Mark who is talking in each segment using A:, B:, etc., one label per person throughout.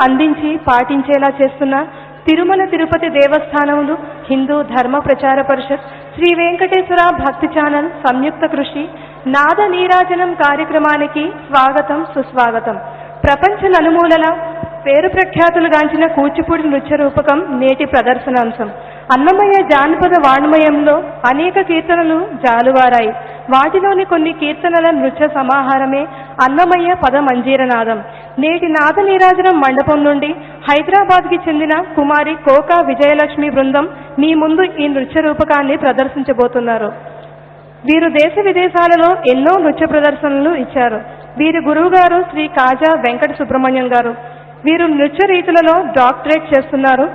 A: అందించి పాటించేలా చేస్తున్న తిరుమల తిరుపతి దేవస్థానములు హిందూ ధర్మ ప్రచార పరిషత్ శ్రీ వెంకటేశ్వర భక్తి ఛానల్ సంయుక్త కృషి నాద నీరాజనం కార్యక్రమానికి స్వాగతం సుస్వాగతం. ప్రపంచ నలుమూలల పేరు ప్రఖ్యాతులుగాంచిన కూచిపూడి నృత్య రూపకం నేటి ప్రదర్శనాంశం. అన్నమయ్య జానపద వాణ్మయంలో అనేక కీర్తనలు జాలువారాయి. వాటిలోని కొన్ని కీర్తనల నృత్య సమాహారమే అన్నమయ్య పద మంజీరనాదం. నేటి నాద నీరాజనం మండపం నుండి హైదరాబాద్కి చెందిన కుమారి కోకా విజయలక్ష్మి బృందం మీ ముందు ఈ నృత్య రూపకాన్ని ప్రదర్శించబోతున్నారు. వీరు దేశ విదేశాలలో ఎన్నో నృత్య ప్రదర్శనలు ఇచ్చారు. వీరి గురువు గారు శ్రీ కాజా వెంకట సుబ్రహ్మణ్యం గారు. వీరు నృత్య రీతులలో డాక్టరేట్ చేస్తున్నారు.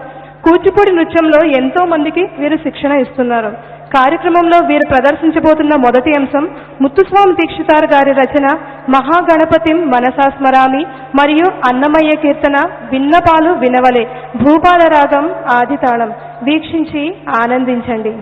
A: కూచిపూడి నృత్యంలో ఎంతో మందికి వీరు శిక్షణ ఇస్తున్నారు. కార్యక్రమంలో వీరు ప్రదర్శించబోతున్న మొదటి అంశం ముత్తుస్వామి దీక్షితార్ గారి రచన మహాగణపతిం మనసా స్మరామి మరియు అన్నమయ్య కీర్తన విన్నపాలు వినవలే భూపాల రాగం ఆదితాళం. వీక్షించి ఆనందించండి.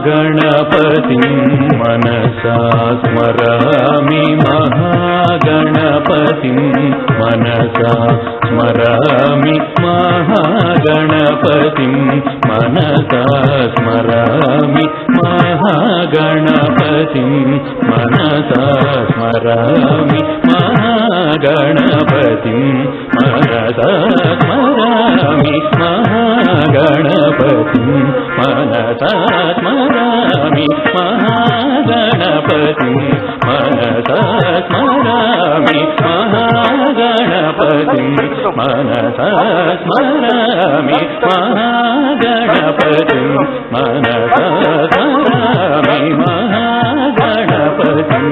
B: गणपतिं मनसा स्मरामि महागणपतिं मनसा स्मरामि महागणपतिं मनसा स्मरामि महागणपतिं मनसा स्मरामि महागणपतिं मनसा स्मरामि महागणपतिं मनसा स्मरामि महागणपतिं मनसा स्मरामि महागणपतिं मनसा स्मरामि महागणपतिं मनसा स्मरामि महागणपतिं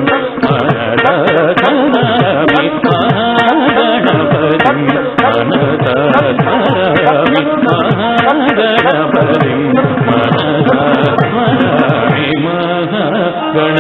B: मनसा स्मरामि महागणपतिं मनसा स्मरामि महागणपतिं मनसा स्मरामि महागणपतिं